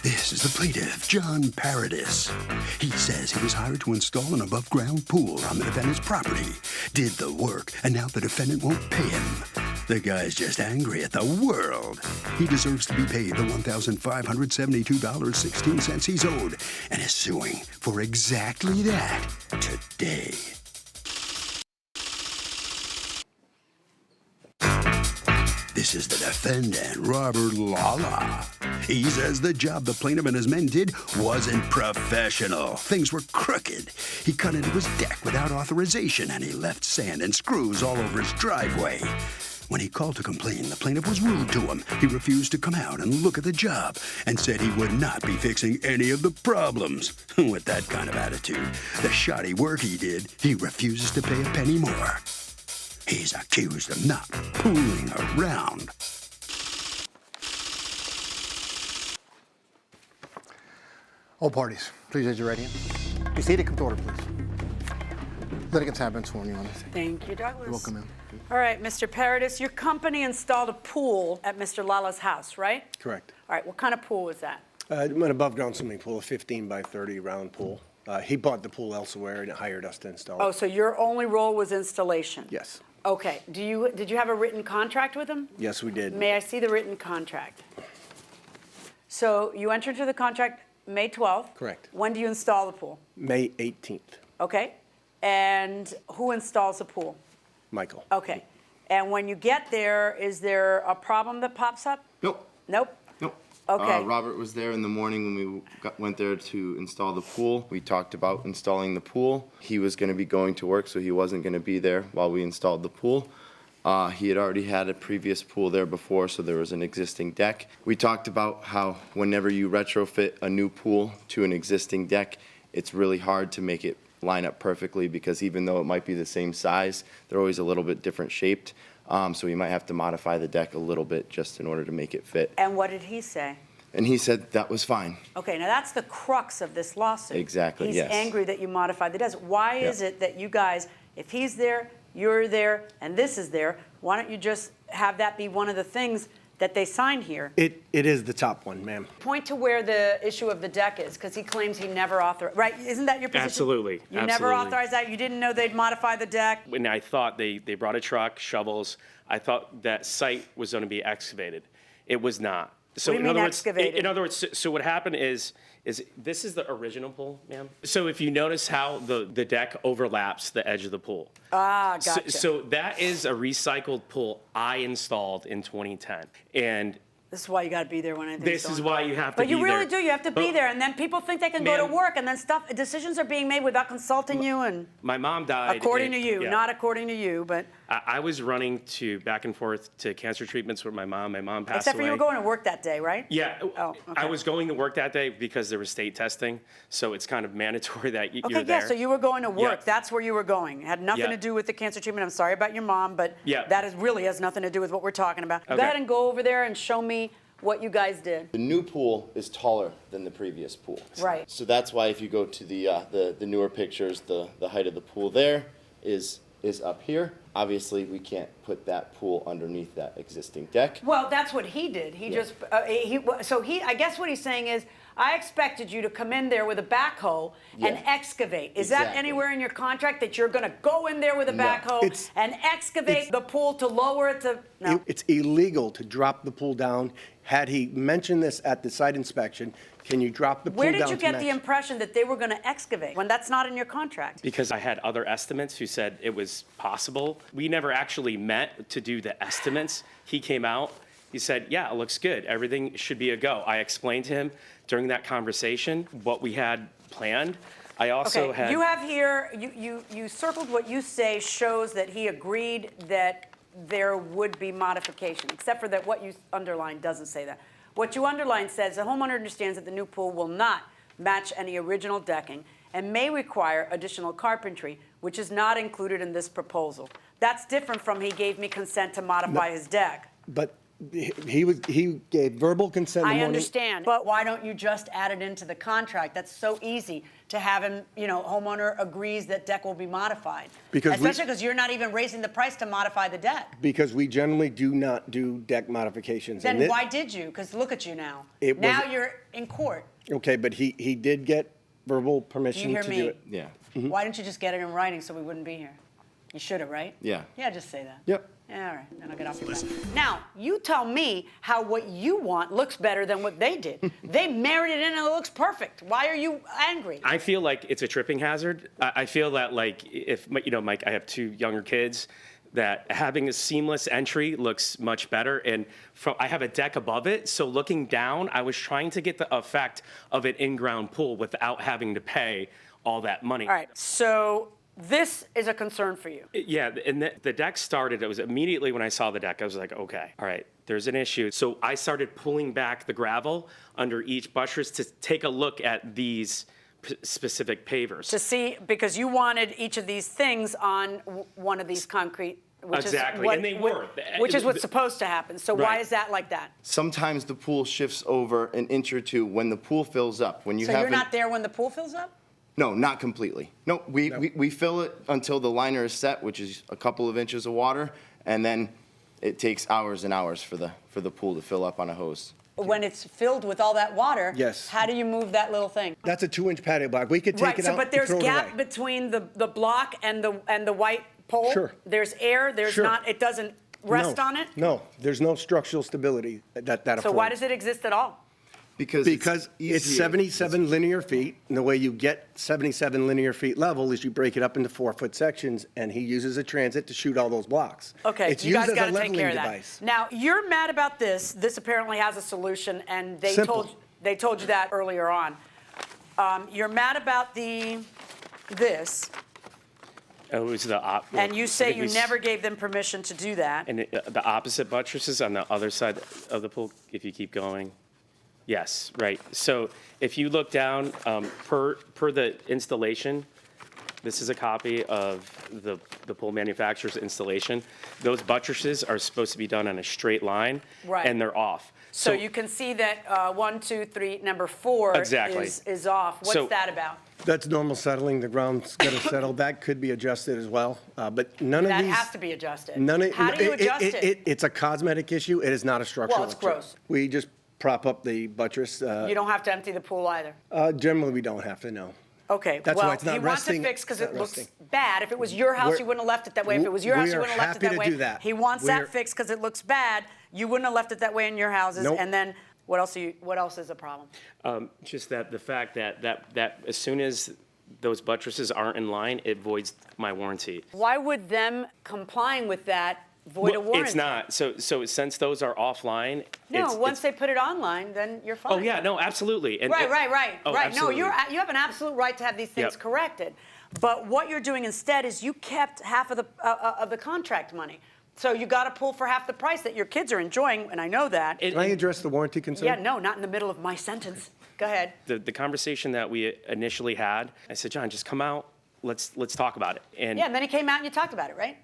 This is the plaintiff, John Paradis. He says he was hired to install an above-ground pool on the defendant's property, did the work, and now the defendant won't pay him. The guy's just angry at the world. He deserves to be paid the $1,572.16 he's owed, and is suing for exactly that today. This is the defendant, Robert Lala. He says the job the plaintiff and his men did wasn't professional. Things were crooked. He cut into his deck without authorization, and he left sand and screws all over his driveway. When he called to complain, the plaintiff was rude to him. He refused to come out and look at the job and said he would not be fixing any of the problems. With that kind of attitude, the shoddy work he did, he refuses to pay a penny more. He's accused of not fooling around. All parties, please raise your right hand. Be seated. Come to order, please. Litigants have been sworn, Your Honor. Thank you, Douglas. You're welcome, ma'am. All right, Mr. Paradis, your company installed a pool at Mr. Lala's house, right? Correct. All right, what kind of pool was that? An above-ground swimming pool, a 15 by 30 round pool. He bought the pool elsewhere and hired us to install it. Oh, so your only role was installation? Yes. Okay. Did you have a written contract with him? Yes, we did. May I see the written contract? So you entered into the contract May 12th? Correct. When do you install the pool? May 18th. Okay. And who installs the pool? Michael. Okay. And when you get there, is there a problem that pops up? Nope. Nope? Nope. Okay. Robert was there in the morning when we went there to install the pool. We talked about installing the pool. He was going to be going to work, so he wasn't going to be there while we installed the pool. He had already had a previous pool there before, so there was an existing deck. We talked about how whenever you retrofit a new pool to an existing deck, it's really hard to make it line up perfectly because even though it might be the same size, they're always a little bit different shaped. So we might have to modify the deck a little bit just in order to make it fit. And what did he say? And he said that was fine. Okay, now that's the crux of this lawsuit. Exactly, He's yes. angry that you modified the desk. Why is it that you guys, if he's there, you're there, and this is there, why don't you just have that be one of the things that they signed here? It is the top one, ma'am. Point to where the issue of the deck is, because he claims he never authorized, right? Isn't that your position? Absolutely. You never Absolutely. authorized that? You didn't know they'd modify the deck? When I thought they brought a truck, shovels, I thought that site was going to be excavated. It was not. So What do you mean excavated? In other words, so what happened is this is the original pool, ma'am. So if you notice how the deck overlaps the edge of the pool. Ah, gotcha. So that is a recycled pool I installed in 2010. And This is why you got to be there when anything's this going is on. why you have to But be there. you really do. You have to be But- there, and then people think they can go to Ma'am- work, and then decisions are being made without consulting you, and My mom died. according to and- you, yeah. not according to you, but I was running back and forth to cancer treatments with my mom. My mom passed except for away. you were going to work that day, right? Yeah, Oh, okay. I was going to work that day because there was state testing, so it's kind of mandatory that you're Okay, there. yeah, so you were going to work. Yeah. That's where you were going. It had nothing Yeah. to do with the cancer treatment. I'm sorry about your mom, but Yeah. that really has nothing to do with what we're talking about. Go Okay. ahead and go over there and show me what you guys did. The new pool is taller than the previous pool. Right. So that's why if you go to the newer pictures, the height of the pool there is up here. Obviously, we can't put that pool underneath that existing deck. Well, that's what he did. He just, I guess what he's saying is, I expected you to come in there with a backhoe and Yeah. excavate. Is that Exactly. anywhere in your contract that you're going to go in there with a No. backhoe and excavate the pool to lower it to? No. It's illegal to drop the pool down. Had he mentioned this at the site inspection, can you drop the pool Where down did you to get match? the impression that they were going to excavate when that's not in your contract? Because I had other estimates who said it was possible. We never actually met to do the estimates. He came out, he said, yeah, it looks good. Everything should be a go. I explained to him during that conversation what we had planned. I also Okay, had. you have here, you circled what you say shows that he agreed that there would be modification, except for that what you underlined doesn't say that. What you underlined says the homeowner understands that the new pool will not match any original decking and may require additional carpentry, which is not included in this proposal. That's different from he gave me consent to modify his deck. But He gave verbal consent in the I morning. understand, but why don't you just add it into the contract? That's so easy to have him, homeowner agrees that deck will be modified. Especially because you're not even raising the price to modify the deck. Because we generally do not do deck modifications. Then why did you? Because look at you now. Now you're in court. Okay, but he did get verbal Do permission you hear to me? do it. Yeah. Why didn't you just get it in writing so we wouldn't be here? You should have, right? Yeah. Yeah, just say that. Yep. Yeah, all right, then I'll get off your back. Now, you tell me how what you want looks better than what they did. They married it in and it looks perfect. Why are you angry? I feel like it's a tripping hazard. I feel that, like, if, Mike, I have 2 younger kids, that having a seamless entry looks much better. And I have a deck above it, so looking down, I was trying to get the effect of an in-ground pool without having to pay all that money. All right, so this is a concern for you. Yeah, and the deck started, it was immediately when I saw the deck, I was like, okay, all right, there's an issue. So I started pulling back the gravel under each buttress to take a look at these specific pavers. To see, because you wanted each of these things on one of these concrete, which Exactly, is what, and they were. Which is what's supposed to happen. So why Right. is that like that? Sometimes the pool shifts over an inch or two when the pool fills up. When you So have you're not there when the pool fills up? No, not completely. No, we fill it until the liner is set, which is a couple of inches of water, and then it takes hours and hours for the pool to fill up on a hose. When it's filled with all that water, Yes. how do you move that little thing? That's a 2-inch patio block. We could take Right, it so out but and there's throw it gap away. between the block and the white pole? Sure. There's air, there's Sure. not, it doesn't rest No, on it? No, there's no structural stability that affords. So why does it exist at all? Because Because it's easier. 77 linear feet, and the way you get 77 linear feet level is you break it up into 4-foot sections, and he uses a transit to shoot all those blocks. Okay, It's you used guys as a got to take leveling care of that. device. Now, you're mad about this. This apparently has a solution, and they Simple. told you that earlier on. You're mad about this, It was the and you say I think you we s- never gave them permission to do that. And the opposite buttresses on the other side of the pool, if you keep going. Yes, right. So if you look down, per the installation, this is a copy of the pool manufacturer's installation. Those buttresses are supposed to be done on a straight line, Right. and they're off. So you can see that 1, 2, 3, number 4 Exactly. is off. What's So- that about? That's normal settling. The ground's got to settle. That could be adjusted as well, but none of That these. has to be adjusted. None of, How do you adjust it? It's a cosmetic issue. It is not a structural it's issue. gross. We just prop up the buttress. You don't have to empty the pool either. Generally, we don't have to, no. Okay, That's well, why it's not he wants resting. it fixed because It's it not looks resting. bad. If it was your house, We're- you wouldn't have left it that way. If it was your house, we you are wouldn't have left it happy that to way. do that. He wants We're- that fixed because it looks bad. You wouldn't have left it that way in your houses. Nope. And then what else is a problem? Just that the fact that as soon as those buttresses aren't in line, it voids my warranty. Why would them complying with that void a Well, warranty? it's not. So since those are offline, No, it's, once it's, they put it online, then you're fine. oh yeah, no, absolutely. And Right. Oh, No, absolutely. you have an absolute right to have these things Yep. corrected. But what you're doing instead is you kept half of the contract money. So you got to pull for half the price that your kids are enjoying, and I know that. Can I address the warranty concern? Yeah, no, not in the middle of my sentence. Go ahead. The conversation that we initially had, I said, John, just come out. Let's talk about it. And Yeah, and then he came out and you talked about it, right?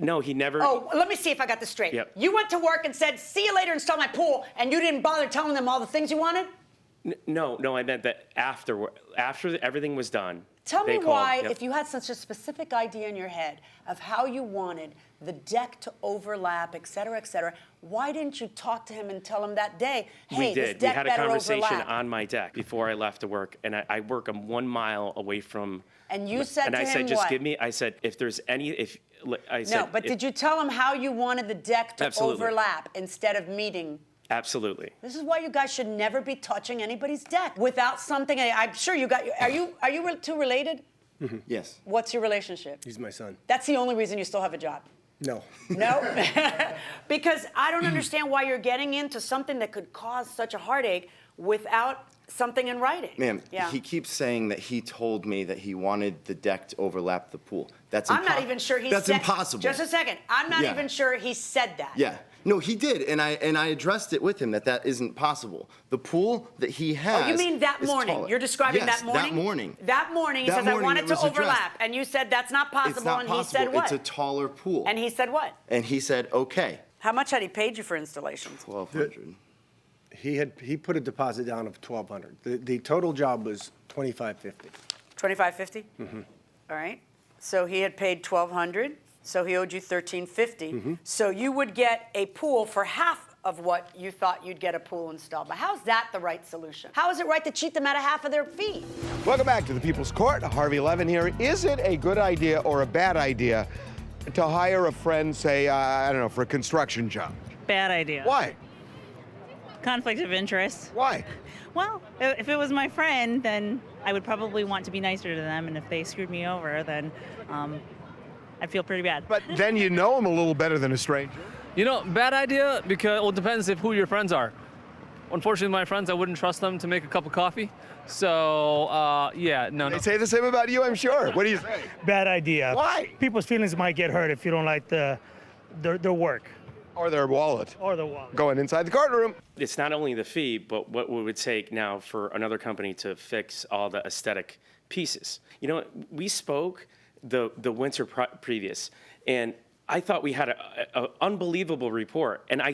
no, he never. Oh, let me see if I got this straight. Yep. You went to work and said, see you later, install my pool, and you didn't bother telling them all the things you wanted? No, I meant that after everything was done. Tell me they called- why, yep. if you had such a specific idea in your head of how you wanted the deck to overlap, et cetera, why didn't you talk to him and tell him that day, hey, We this did. We deck had a better conversation overlap? on my deck before I left to work, and I work 1 mile away from. And you said and to I him said, just what? give me. I said, if there's any, if I said, No, but if- did you tell him how you wanted the deck to Absolutely. overlap instead of meeting? Absolutely. This is why you guys should never be touching anybody's deck without something. I'm sure you got. Are you two related? Yes. What's your relationship? He's my son. That's the only reason you still have a job. No. No, because I don't understand why you're getting into something that could cause such a heartache without something in writing. Ma'am, Yeah. he keeps saying that he told me that he wanted the deck to overlap the pool. That's I'm not even sure he That's said. impossible. Just a second. I'm not Yeah. even sure he said that. Yeah. No, he did, and I addressed it with him that isn't possible. The pool that he has. Oh, you mean that is morning? taller. You're describing Yes, that morning? That morning. That morning, he That says, I morning want it it to was addressed. overlap. And you said, that's not possible. It's not and possible. he said what? It's a taller pool. And he said what? And he said, okay. How much had he paid you for installations? 1,200. He put a deposit down of $1,200. The total job was $2,550. $2,550? All right. So he had paid $1,200. So he owed you $1,350. So you would get a pool for half of what you thought you'd get a pool installed. But how's that the right solution? How is it right to cheat them out of half of their fee? Welcome back to the People's Court. Harvey Levin here. Is it a good idea or a bad idea to hire a friend, say, I don't know, for a construction job? Bad idea. Why? Conflict of interest. Why? Well, if it was my friend, then I would probably want to be nicer to them, and if they screwed me over, then I'd feel pretty bad. But then you know them a little better than a stranger. You know, bad idea because it depends if who your friends are. Unfortunately, my friends, I wouldn't trust them to make a cup of coffee. So, yeah, no. They say the same about you, I'm sure. What do you say? Bad idea. Why? People's feelings might get hurt if you don't like their work Or their wallet. or the wallet. Going inside the courtroom. It's not only the fee, but what it would take now for another company to fix all the aesthetic pieces. You know, we spoke the winter previous, and I thought we had an unbelievable report. And I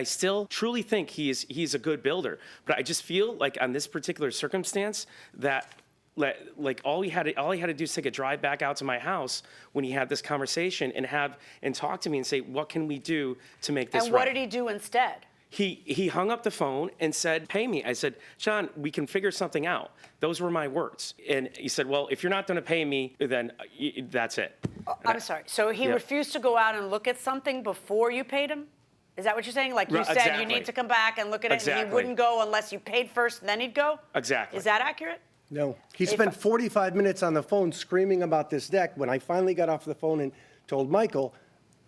still truly think he's a good builder. But I just feel like on this particular circumstance that like all he had to do is take a drive back out to my house when he had this conversation and talk to me and say, what can we do to make this right? And what did he do instead? He hung up the phone and said, pay me. I said, John, we can figure something out. Those were my words. And he said, well, if you're not going to pay me, then that's it. I'm sorry. So he Yeah. refused to go out and look at something before you paid him? Is that what you're saying? Like you Right, said, exactly. you need to come back and look at it, and he Exactly. wouldn't go unless you paid first, and then he'd go? Exactly. Is that accurate? No. He spent 45 minutes on the phone screaming about this deck. When I finally got off the phone and told Michael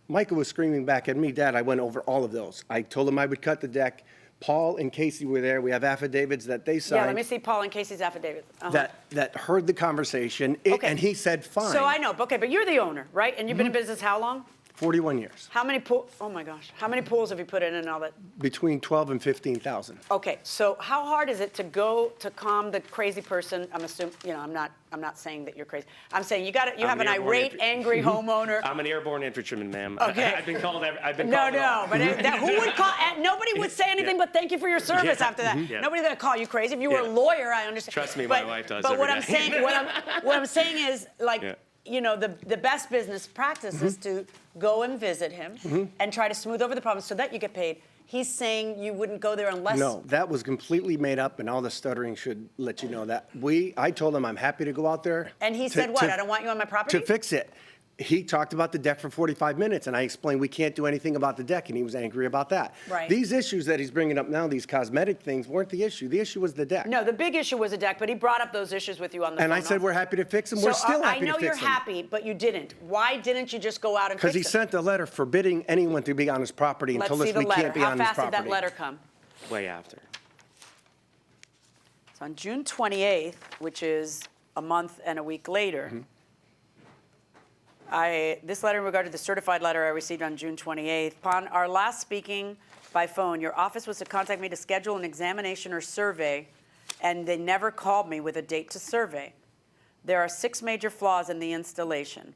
was screaming back at me, Dad, I went over all of those. I told him I would cut the deck. Paul and Casey were there. We have affidavits that they signed. Yeah, let me see Paul and Casey's affidavit. Uh-huh. that heard the conversation, Okay. and he said fine. So I know, okay, but you're the owner, right? And you've been in business how long? 41 years. How many pools? Oh my gosh, how many pools have you put in and all that? Between 12 and 15,000. Okay, so how hard is it to go to calm the crazy person? I'm assuming, I'm not saying that you're crazy. I'm saying you have an irate, angry homeowner. I'm an airborne infantryman, ma'am. Okay. I've been called. No, but who would call? Nobody would say anything but thank you for your service Yeah. after that. Yeah. Nobody's gonna call you crazy. If you were a Yeah. lawyer, I understand. Trust me, my wife does But every what I'm day. saying, what I'm saying is like. Yeah. The best business practice is to go and visit him and try to smooth over the problem so that you get paid. He's saying you wouldn't go there unless. No, that was completely made up, and all the stuttering should let you know that. I told him I'm happy to go out there. And he said what? I don't want you on my property? To fix it. He talked about the deck for 45 minutes, and I explained we can't do anything about the deck, and he was angry about that. Right. These issues that he's bringing up now, these cosmetic things, weren't the issue. The issue was the deck. No, the big issue was a deck, but he brought up those issues with you on the phone. And I said we're happy to fix them. We're still happy to fix them. I know you're happy, but you didn't. Why didn't you just go out and fix Because he sent a letter forbidding anyone to be on his property and Let's told see us the we letter. can't be How on his fast property. did that letter come? Way after. So on June 28th, which is a month and a week later, this letter in regard to the certified letter I received on June 28th. Upon our last speaking by phone, your office was to contact me to schedule an examination or survey, and they never called me with a date to survey. There are 6 major flaws in the installation.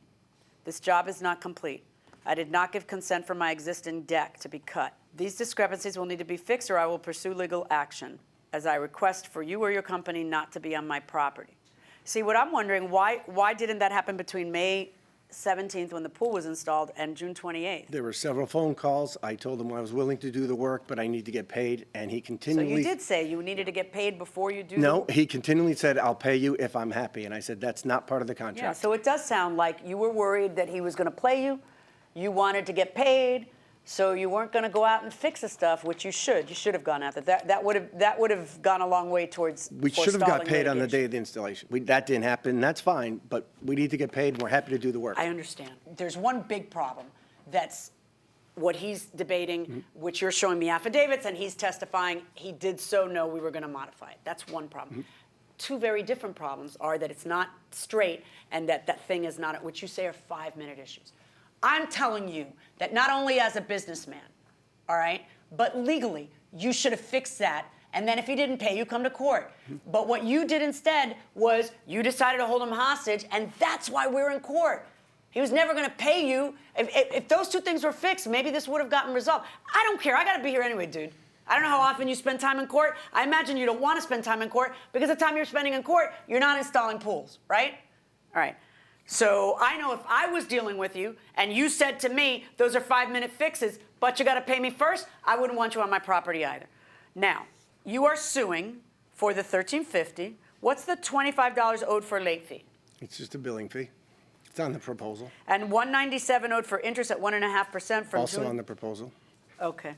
This job is not complete. I did not give consent for my existing deck to be cut. These discrepancies will need to be fixed or I will pursue legal action, as I request for you or your company not to be on my property. See, what I'm wondering, why didn't that happen between May 17th when the pool was installed and June 28th? There were several phone calls. I told him I was willing to do the work, but I need to get paid, and he So continually... you did say you needed to get paid before you do No, he continually said, I'll pay you if I'm happy, and I said, that's not part of the Yeah, contract. so it does sound like you were worried that he was going to play you, you wanted to get paid, so you weren't going to go out and fix the stuff, which you should. You should have gone out there. That would have gone a long way towards We should have got forestalling paid on the litigation. day of the installation. That didn't happen, that's fine, but we need to get paid, and we're happy to do the work. I understand. There's one big problem that's what he's debating, which you're showing me affidavits, and he's testifying he did so know we were going to modify it. That's one problem. 2 very different problems are that it's not straight and that thing is not, which you say are 5-minute issues. I'm telling you that not only as a businessman, all right, but legally, you should have fixed that. And then if he didn't pay, you come to court. But what you did instead was you decided to hold him hostage, and that's why we're in court. He was never going to pay you. If those two things were fixed, maybe this would have gotten resolved. I don't care. I got to be here anyway, dude. I don't know how often you spend time in court. I imagine you don't want to spend time in court because the time you're spending in court, you're not installing pools, right? All right. So I know if I was dealing with you and you said to me, those are 5-minute fixes, but you got to pay me first, I wouldn't want you on my property either. Now, you are suing for the $1,350. What's the $25 owed for late fee? It's just a billing fee. It's on the proposal. And $197 owed for interest at 1.5% from Also June? on the proposal. Okay.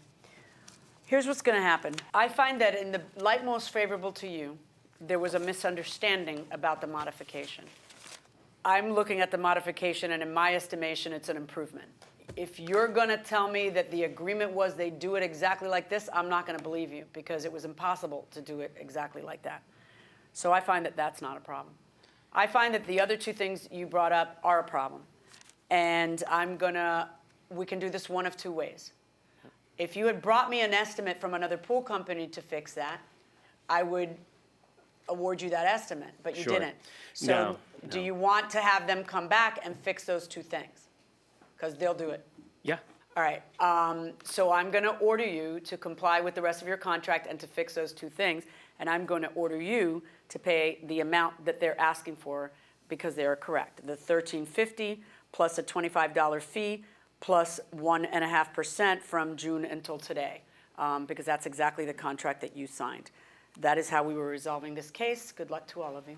Here's what's going to happen. I find that in the light most favorable to you, there was a misunderstanding about the modification. I'm looking at the modification, and in my estimation, it's an improvement. If you're going to tell me that the agreement was they do it exactly like this, I'm not going to believe you because it was impossible to do it exactly like that. So I find that that's not a problem. I find that the other two things you brought up are a problem. And we can do this one of two ways. If you had brought me an estimate from another pool company to fix that, I would award you that estimate, but you Sure. didn't. So No. do you want to have them come back and fix those two things? Because they'll do it. Yeah. All right, so I'm going to order you to comply with the rest of your contract and to fix those two things, and I'm going to order you to pay the amount that they're asking for because they are correct. The $1,350 plus a $25 fee plus 1.5% from June until today, because that's exactly the contract that you signed. That is how we were resolving this case. Good luck to all of you.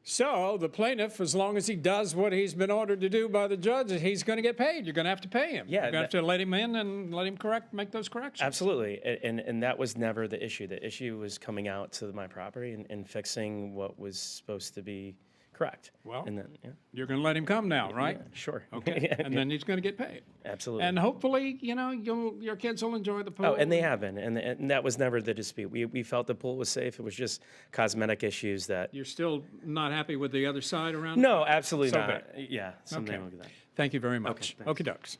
So the plaintiff, as long as he does what he's been ordered to do by the judge, he's going to get paid. You're going to have to pay him. Yeah, You're going to have to let him in and let him make those corrections. Absolutely, and that was never the issue. The issue was coming out to my property and fixing what was supposed to be correct. Well, and then, yeah. You're going to let him come now, right? Yeah, sure. Okay, and then he's going to get paid. Absolutely. And hopefully, your kids will enjoy the pool. Oh, and they have been, and that was never the dispute. We felt the pool was safe. It was just cosmetic issues that. You're still not happy with the other side around? No, absolutely So not. bad. Yeah, someday Okay. we'll get that. Thank you very much. Okay, Okie dokes.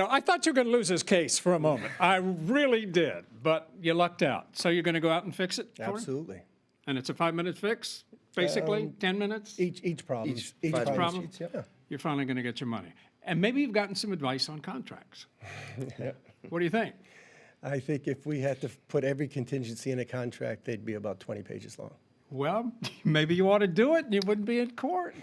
I thought you were going to lose this case for a moment. I really did, but you lucked out. So you're going to go out and fix it for him? Absolutely. And it's a 5-minute fix, basically, 10 minutes? Each problem. Each problem? Yeah. You're finally going to get your money. And maybe you've gotten some advice on contracts. What do you think? I think if we had to put every contingency in a contract, they'd be about 20 pages long. Well, maybe you ought to do it and you wouldn't be in court.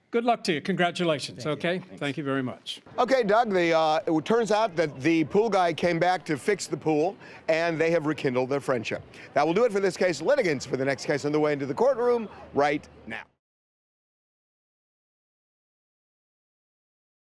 Good luck to you. Congratulations, okay? Thank you very much. Okay, Doug, it turns out that the pool guy came back to fix the pool, and they have rekindled their friendship. That will do it for this case. Litigants for the next case on the way into the courtroom right now.